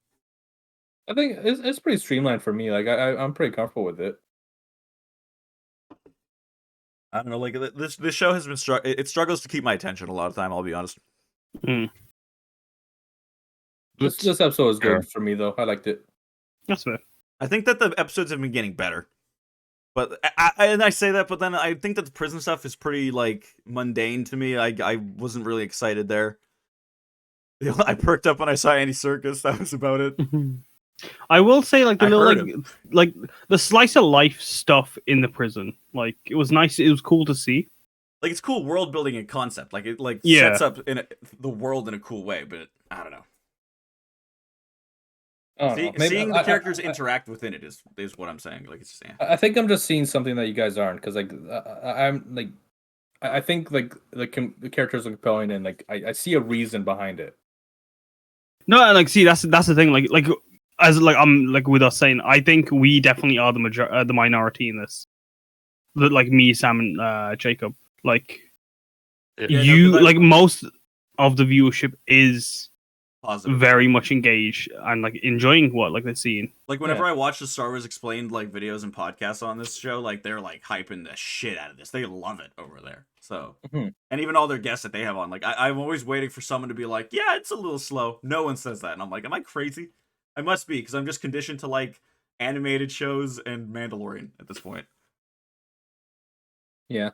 I think it's pretty streamlined for me. Like I'm pretty comfortable with it. I don't know, like this show has been it struggles to keep my attention a lot of the time, I'll be honest. This episode was good for me though. I liked it. That's fair. I think that the episodes have been getting better. But I say that, but then I think that the prison stuff is pretty like mundane to me. I wasn't really excited there. I perked up when I saw Andy Serkis. That was about it. I will say, like the little like the slice of life stuff in the prison, like it was nice. It was cool to see. Like it's cool world building and concept. Like it sets up the world in a cool way. But I don't know. Seeing the characters interact within it is what I'm saying. Like it's just, I think I'm just seeing something that you guys aren't, because like I'm like I think like the characters are compelling, and like I see a reason behind it. No, and like see that's the thing. Like as like I'm like with us saying, I think we definitely are the minority in this. Like me, Sam, and Jacob. Like like most of the viewership is positive, very much engaged and like enjoying what like they're seeing. Like whenever I watch the Star Wars Explained like videos and podcasts on this show, like they're like hyping the shit out of this. They love it over there. So and even all their guests that they have on, like I'm always waiting for someone to be like, yeah, it's a little slow. No one says that, and I'm like, am I crazy? I must be, because I'm just conditioned to like animated shows and Mandalorian at this point. Yeah,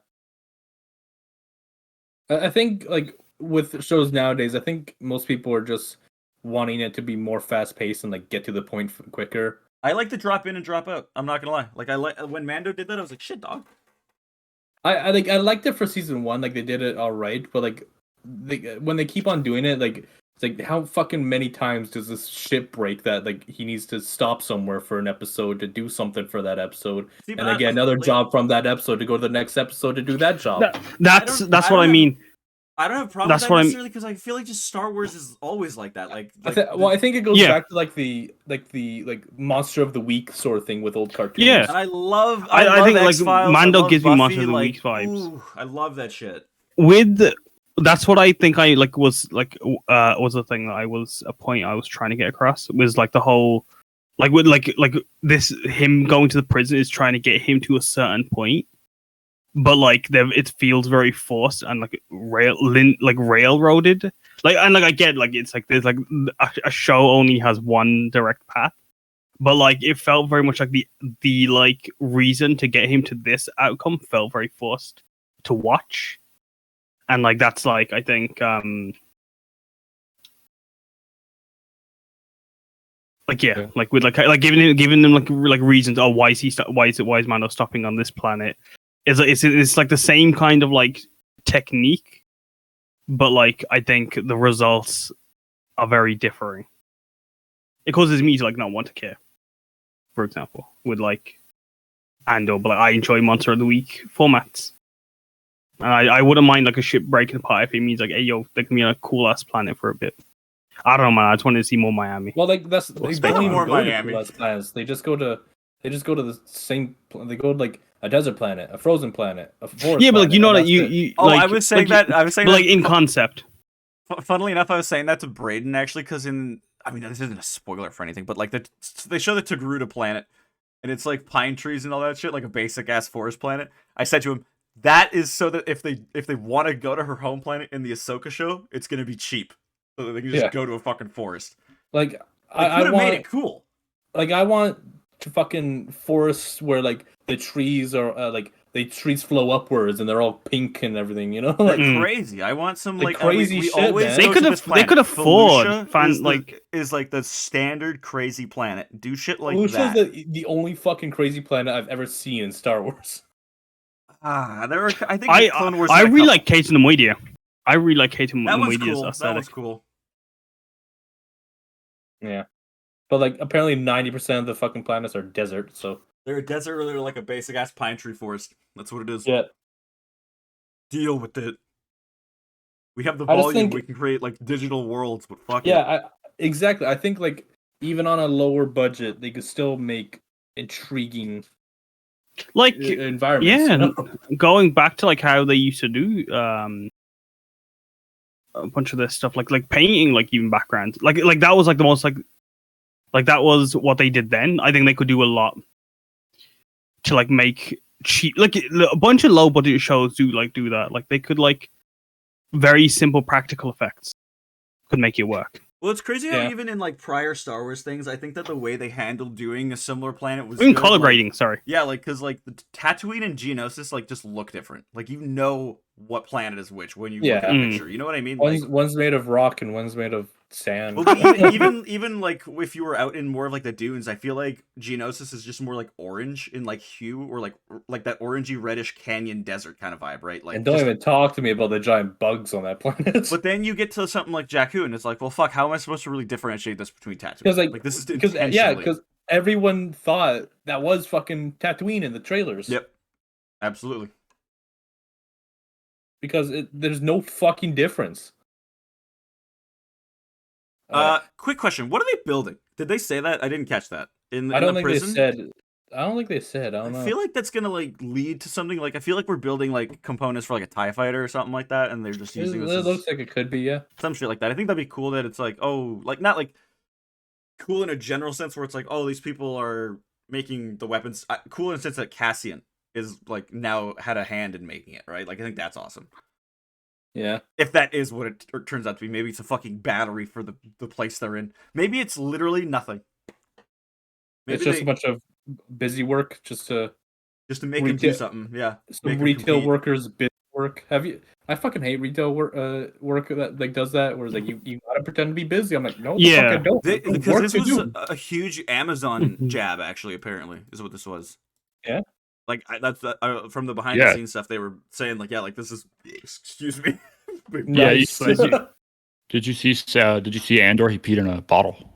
I think like with shows nowadays, I think most people are just wanting it to be more fast paced and like get to the point quicker. I like to drop in and drop out. I'm not gonna lie. Like I like when Mando did that, I was like, shit, dog. I liked it for season 1. Like they did it all right, but like when they keep on doing it, like it's like how fucking many times does this ship break that like he needs to stop somewhere for an episode to do something for that episode, and then get another job from that episode to go to the next episode to do that job. That's what I mean. I don't have a problem with that necessarily, because I feel like just Star Wars is always like that. Like I think it goes back to like the monster of the week sort of thing with old cartoons. Yeah, and I love I think X-Files, like Mando gives me Buffy, monster of the like, week vibes. Ooh, I love that shit. That's what I think I like was the thing that I was a point I was trying to get across, was like the whole like with like this him going to the prison is trying to get him to a certain point, but like it feels very forced and like railroaded. Like, and like I get like it's like there's like a show only has one direct path, but like it felt very much like the like reason to get him to this outcome felt very forced to watch. And like that's like I think like like with like giving them like reasons. Oh, why is Mando stopping on this planet? It's like the same kind of like technique, but like I think the results are very differing. It causes me to like not want to care. For example, with like Andor, but like, I enjoy Monster of the Week formats. And I wouldn't mind like a ship breaking apart if it means like, hey yo, there can be a cool ass planet for a bit. I don't know, man. I just wanted to see more Miami. Well, like that's they don't even more go Miami. to planets. They just go to the same. They go to like a desert planet, a frozen planet, a forest. Yeah, but like you know that you. Oh, like, I was saying like, that. I was saying but that, like in concept. Funnily enough, I was saying that to Braden actually, because I mean, this isn't a spoiler for anything, but like they show the Togruta planet, and it's like pine trees and all that shit, like a basic ass forest planet. I said to him, that is so that if they want to go to her home planet in the Ahsoka show, it's gonna be cheap, so that they can just go to a fucking forest. Like They I could have made want it cool. like I want to fucking forests where like the trees are like the trees flow upwards and they're all pink and everything, you know? Like Mm. crazy. I want some Like like crazy we shit, always man. They go could to this have. They planet. could afford Felucia is like the standard crazy planet. Do shit like Felucia that. is the only fucking crazy planet I've ever seen in Star Wars. There were. I think I Clone Wars. I had a really couple. like Kate and the Media. I really like Kate and That the one's Media's cool. That aesthetic. was cool. Yeah. But like apparently 90% of the fucking planets are desert, so They're a desert or they're like a basic ass pine tree forest. That's what it is. yeah. Deal with it. We have the I just volume. think- We can create like digital worlds, but fuck it. Yeah, exactly. I think like even on a lower budget, they could still make intriguing Like environments. yeah, you know? going back to like how they used to do a bunch of this stuff, like painting, like even backgrounds, like that was like the most like that was what they did then. I think they could do a lot to like make cheap, like a bunch of low budget shows do that. Like they could like very simple practical effects could make it work. Well, it's crazy how Yeah. even in like prior Star Wars things, I think that the way they handled doing a similar planet was Even good, color like- grading, sorry. Yeah, like because like the Tatooine and Geonosis like just look different. Like you know what planet is which when you look at a Yeah. picture. You know what I mean? Like, One's made of rock and one's made of sand. well, even like if you were out in more of like the dunes, I feel like Geonosis is just more like orange in like hue or like that orangey reddish canyon desert kind of vibe, right? Like and don't just- even talk to me about the giant bugs on that planet. But then you get to something like Jakku, and it's like, well, fuck, how am I supposed to really differentiate this between Tatooine? Because like this is because intentionally. because everyone thought that was fucking Tatooine in the trailers. Yep, absolutely. Because there's no fucking difference. Quick question: what are they building? Did they say that? I didn't catch that. In I don't the think prison? they said. I don't think they said. I don't know. I feel like that's gonna like lead to something. Like I feel like we're building like components for like a TIE fighter or something like that, and they're just using it this as looks like it could be, yeah. some shit like that. I think that'd be cool. That it's like, oh, like not like cool in a general sense where it's like, oh, these people are making the weapons. Cool in the sense that Cassian is like now had a hand in making it, right? Like I think that's awesome. Yeah. If that is what it turns out to be, maybe it's a fucking battery for the place they're in. Maybe it's literally nothing. Maybe It's just a bunch of busy work just to make them do retail- something. Yeah, some make 'em retail compete. workers busy work. Have you? I fucking hate retail work that like does that. Where it's like you gotta pretend to be busy. I'm like, no, the fuck I don't. There's Because work this to was do. a huge Amazon jab, actually. Apparently, is what this was. Yeah. Like that's from the behind the scenes stuff. They were saying like, yeah, like this is. Excuse me. Yeah, Nice. Did you see Andor? He peed in a bottle.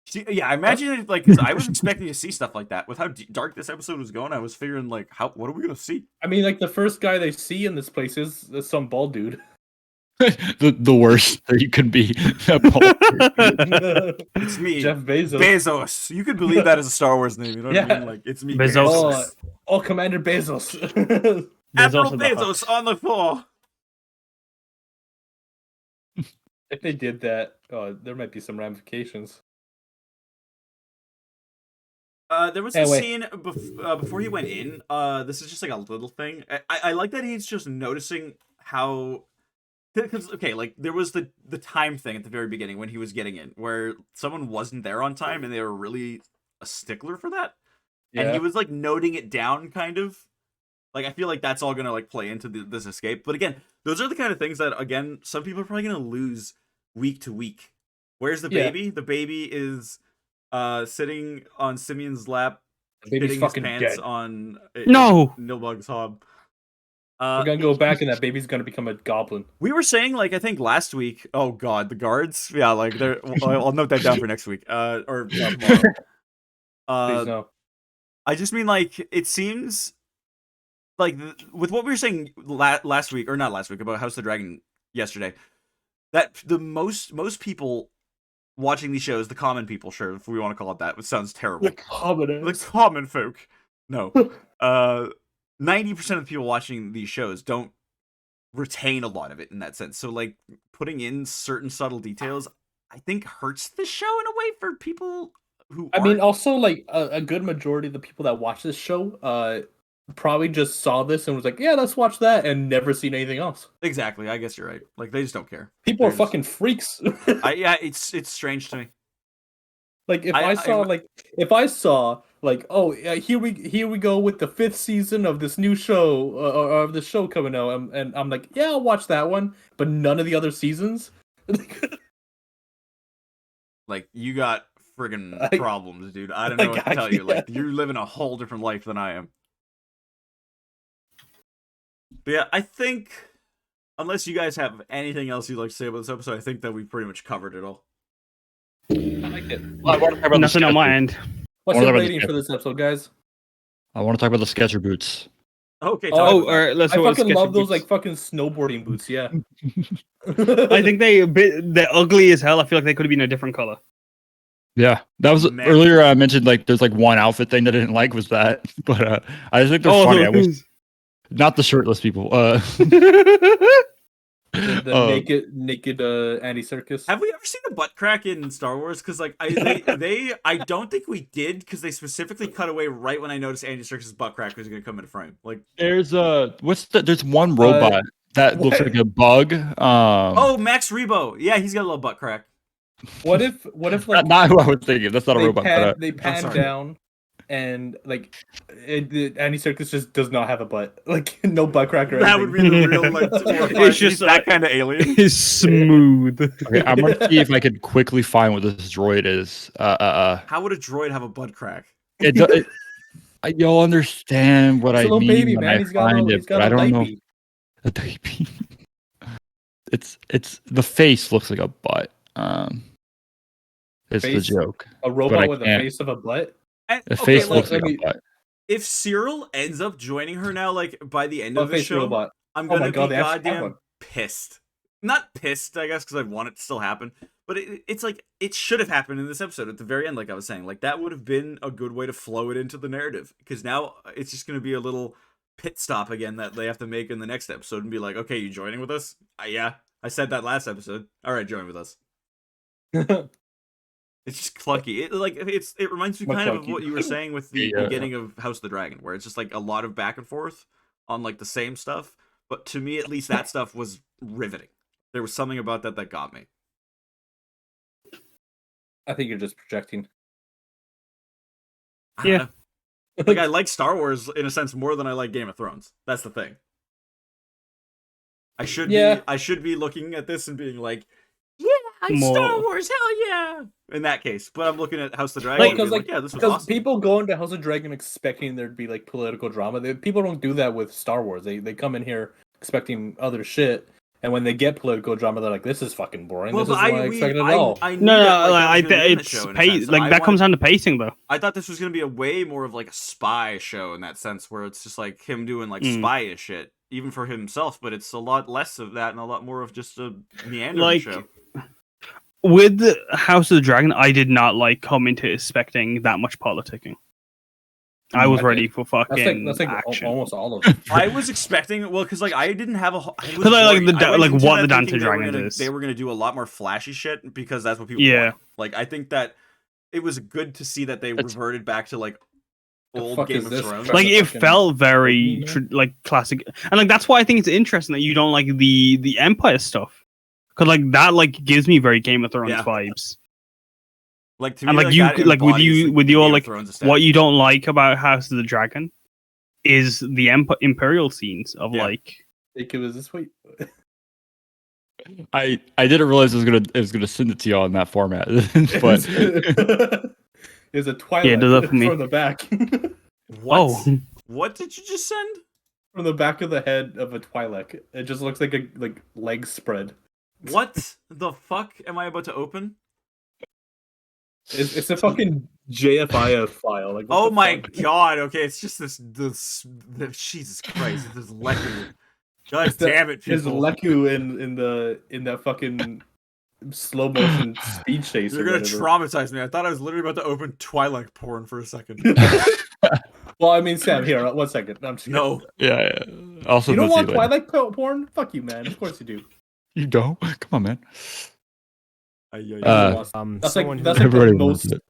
See, yeah, I imagine it, like 'cause I was expecting to see stuff like that. With how dark this episode was going, I was figuring like, what are we gonna see? I mean, like the first guy they see in this place is some bald dude. the worst that you could be. It's me, Jeff Bezos. Bezos. You could believe that as a Star Wars name. You know what I Yeah. mean? Like it's me, Bezos. Oh, Commander Bezos. Admiral also the Bezos on the floor. If they did that, there might be some ramifications. There was a Anyway. scene before he went in. This is just like a little thing. I like that he's just noticing how, because okay, like there was the time thing at the very beginning when he was getting in, where someone wasn't there on time and they were really a stickler for that, and he was like noting it down, kind of. Like I feel like that's all gonna like play into this escape. But again, those are the kind of things that again some people are probably gonna lose week to week. Where's the Yeah. baby? The baby is sitting on Simeon's lap, The baby's hitting his fucking pants dead. on No. Nilbug's hob. We're gonna go back, and that baby's gonna become a goblin. We were saying like I think last week. Oh God, the guards. Yeah, like they're. I'll note that down for next week. Or tomorrow. Please no. I just mean like it seems like with what we were saying last week or not last week about House of the Dragon yesterday, that the most people watching these shows, the common people, sure, if we want to call it that, which sounds terrible. The common folk. No. 90% of the people watching these shows don't retain a lot of it in that sense. So like putting in certain subtle details, I think hurts the show in a way for people who. I mean, aren't- also like a good majority of the people that watch this show, probably just saw this and was like, "Yeah, let's watch that," and never seen anything else. exactly. I guess you're right. Like they just don't care. People are They're just- fucking freaks. Yeah, it's strange to me. Like if I- I saw like, oh, here we go with the 5th season of this new show or of the show coming out, and I'm like, yeah, I'll watch that one, but none of the other seasons. Like you got friggin' I- problems, dude. I don't know what to tell you. Like yeah. you're living a whole different life than I am. But yeah, I think unless you guys have anything else you'd like to say about this episode, I think that we pretty much covered it all. I like it. I want to talk about Nothing the on my Sketcher- end. What's What your about the rating for this episode, guys? I want to talk about the Sketcher boots. Okay, Oh, talk Oh, about that. or let's I go with fucking sketchy love those boots. like fucking snowboarding boots. Yeah. I think they're ugly as hell. I feel like they could have been a different color. Yeah, that was Man. earlier. I mentioned like there's like one outfit thing that I didn't like was that, but I just think they're funny. I wish, not the shirtless people. the naked Andy Serkis. Have we ever seen a butt crack in Star Wars? Because like I don't think we did because they specifically cut away right when I noticed Andy Serkis' butt crack was gonna come into frame. Like there's there's one robot that looks what? like a bug. oh, Max Rebo, yeah, he's got a little butt crack. What if like not who I was thinking. That's not a robot. they pan sorry. down and like Andy Serkis just does not have a butt, like no butt crack or That anything. would be the real like. horrifying- It's just he's that kind of alien. It's smooth. Okay, I'm gonna see if I could quickly find what this droid is. How would a droid have a butt crack? You'll understand what It's I a little mean baby, when man. I He's got find a, it, he's but got I a don't know. diaper. A diaper. It's the face looks like a butt. It's the Face? joke. A I robot with the can't. face of a butt. And, The face like, looks I like mean- a butt. if Cyril ends up joining her now, like by the end What of the face show, robot? I'm Oh gonna my God, be they actually have goddamn one. pissed. Not pissed, I guess, because I want it to still happen. But it's like it should have happened in this episode at the very end, like I was saying. Like that would have been a good way to flow it into the narrative. Because now it's just gonna be a little pit stop again that they have to make in the next episode and be like, okay, you joining with us? Yeah, I said that last episode. All right, join with us. It's just clunky. It reminds me Much kind of of clunky. what you were saying with the Yeah. beginning of House of the Dragon, where it's just like a lot of back and forth on like the same stuff. But to me, at least, that stuff was riveting. There was something about that got me. I think you're just projecting. I don't Yeah. know. Like I like Star Wars in a sense more than I like Game of Thrones. That's the thing. Yeah. I should be looking at this and being like, yeah, More- Star Wars, hell yeah. In that case, but I'm looking at House of the Dragon Like, and being 'cause, like, like, yeah, this was Because awesome. people go into House of Dragon expecting there'd be like political drama. People don't do that with Star Wars. They come in here expecting other shit, and when they get political drama, they're like, "This is fucking boring. Well, this is but what I expected at all." I knew No, that, no, like, that like, was gonna be in the it's show in a pace. sense, and Like I that comes wanted- down to pacing, though. I thought this was gonna be a way more of like a spy show in that sense, where it's just like him doing like Mm. spy shit, even for himself. But it's a lot less of that and a lot more of just a meandering Like, show. With the House of the Dragon, I did not like come into expecting that much politicking. I was Okay. ready for fucking That's like action. almost all of it. I was expecting because like I didn't have a. Because I like like went what into the that Dante thinking Dragons they were is. They were gonna do a lot more flashy shit because that's what people Yeah. want. Like I think that it was good to see that they It's- reverted back to like The old fuck Game is of this? Thrones. Trying Like to it fucking- felt very Yeah. like classic, and like that's why I think it's interesting that you don't like the Empire stuff, because like that like gives me very Game of Thrones Yeah. vibes. Like to me, And like you that like with embodies, you with the your Game of like Thrones aesthetic. what you don't like about House of the Dragon is the Imperial scenes of Yeah. like It was this way. I didn't realize it was gonna send it to y'all in that format, but It's a Twilight do that for me. from the back. What? oh What did you just send? From the back of the head of a Twi'lek. It just looks like a leg spread. What the fuck am I about to open? It's a fucking JFIF file. Like, what Oh the my fuck? god! Okay, it's just this Jesus Christ! It's this Leku. God It's the- damn it, There's people! Leku in that fucking slow motion speed chase. You're or gonna whatever. traumatize me. I thought I was literally about to open Twilight porn for a second. Well, I mean, Sam, here, 1 second. I'm just No, yeah. Also, You don't no want see later. Twilight porn? Fuck you, man. Of course you do. You don't? Come on, man. Everyone wants- that's someone like who- that's like Everybody the wants most it.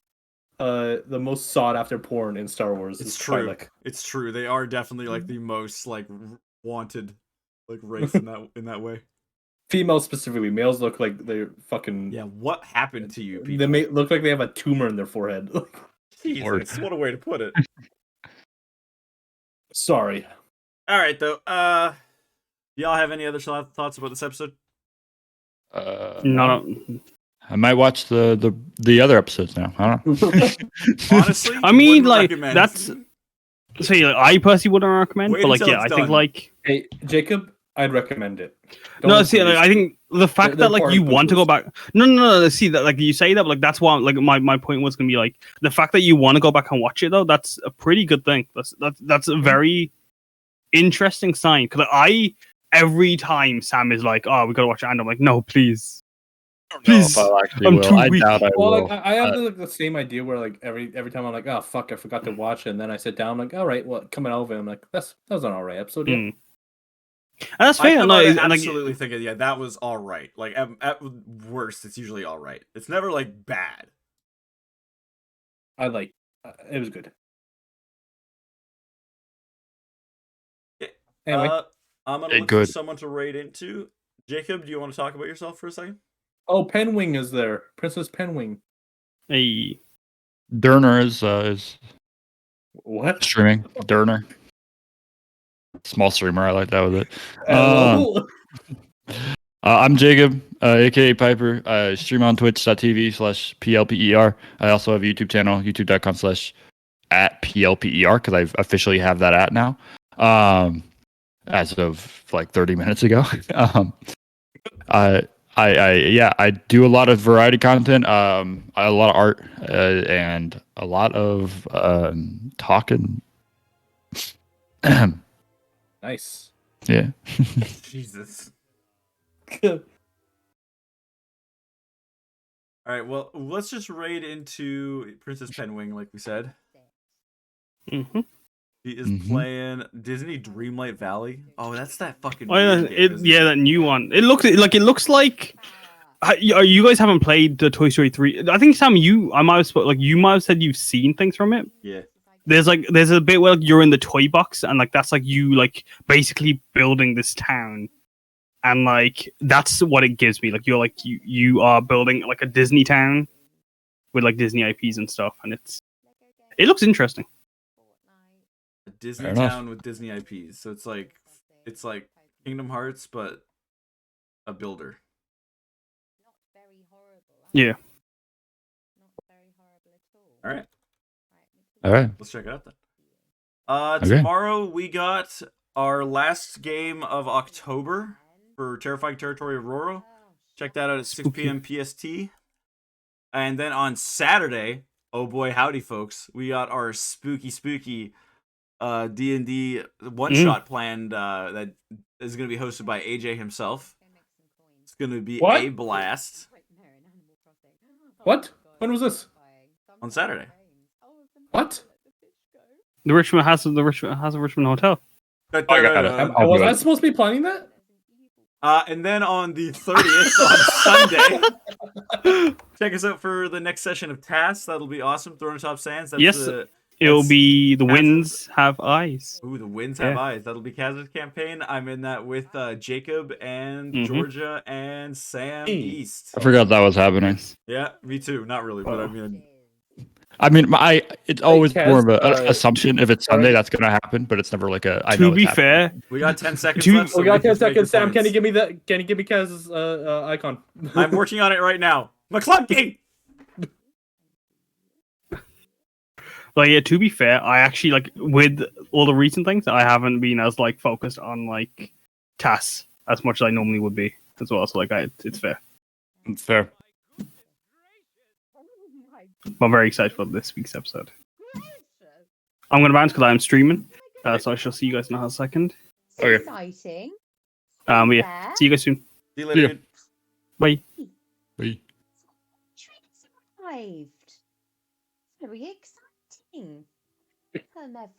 the most sought after porn in Star Wars. It's is true. Twi'lek. It's true. They are definitely like the most like wanted like race in that way. Females specifically, males look like they're fucking. Yeah, what happened to you They people? may look like they have a tumor in their forehead. Jesus, what a way to put it. Sorry. All right, though. Y'all have any other thoughts about this episode? No. I might watch the other episodes now. I don't know. Honestly, I mean, wouldn't like recommend. that's. So yeah, I personally wouldn't recommend, Wait but like until yeah, I it's think done. like Hey, Jacob, I'd recommend it. no, Don't see, like, I think the fact they're that like part you of want to go Google's. back. No. See that like you say that, but, like that's why like my point was gonna be like the fact that you want to go back and watch it though. That's a pretty good thing. That's a very interesting sign because I every time Sam is like, oh, we gotta watch it, and I'm like, no, please. I don't know Please, if I'll actually I'm will. too I weak. doubt I Well, will. like I have the same idea where like every time I'm like, oh fuck, I forgot to watch it, and then I sit down, I'm like, all right, well, coming over, I'm like, that was an alright episode. Yeah. Mm. And that's I fair. come No, out it's- of and, like, absolutely thinking, yeah, that was all right. Like at worst, it's usually all right. It's never like bad. I like it was good. Anyway, I'm gonna Hey, look good. for someone to raid into. Jacob, do you want to talk about yourself for a second? oh, Penwing is there, Princess Penwing. hey, Durner is What? streaming. Durner, small streamer. I like that with it. Hello? I'm Jacob, aka Piper. I stream on twitch.tv/plper. I also have a YouTube channel, youtube.com/@plper, because I officially have that at now. As of like 30 minutes ago. I do a lot of variety content, a lot of art, and a lot of talking. Nice. Yeah. Jesus. All right, well, let's just raid into Princess Penwing, like we said. mhm. She is Mhm. playing Disney Dreamlight Valley. Oh, that's that fucking. Oh, yeah, weird game, isn't it? that new one. It looks like. You guys haven't played the Toy Story 3. I think Sam, you might have said you've seen things from it. Yeah. There's a bit where you're in the toy box and like that's like you like basically building this town, and like that's what it gives me. Like you're like you are building like a Disney town with like Disney IPs and stuff, and it looks interesting. A Disney Fair enough. town with Disney IPs. So it's like Kingdom Hearts, but a builder. Yeah. All right, All right. let's check it out then. Okay. Tomorrow we got our last game of October for Terrifying Territory Aurora. Check that out at 6 p.m. PST. And then on Saturday, oh boy, howdy, folks, we got our spooky D&D one-shot planned that is going to be hosted by AJ himself. It's going to be What? a blast What? When was this? on Saturday. What? The Richmond has a Richmond Hotel. I got it. Was do I it. supposed to be planning that? And then on the 30th, on Sunday, check us out for the next session of tasks. That'll be awesome. Throwing Top Sands. That's Yes. the It'll That's- be the that's- winds have eyes. Ooh, the winds have Yeah. eyes. That'll be Kaz's campaign. I'm in that with Jacob and Mhm. Georgia and Sam Hey. East. I forgot that was happening. Yeah, me too. Not really, but I mean, It's always Kaz, more of an uh, assumption. If it's Sunday, sorry. that's going to happen, but it's never like a. I To know be it's fair, we got 10 seconds Two- left. So We got can 10 make your seconds. Sam, can you points. give me that? Can you give me Kaz's icon? I'm working on it right now. McClunky! like yeah, to be fair, I actually like with all the recent things, I haven't been as like focused on like tasks as much as I normally would be as well. So like it's fair. It's fair. I'm very excited for this week's episode. I'm gonna bounce because I'm streaming, so I shall see you guys in a second. Okay. Exciting. Yeah, see you guys soon. See you later, Yeah. dude. Bye. Bye. Arrived. Very exciting. Welcome everyone.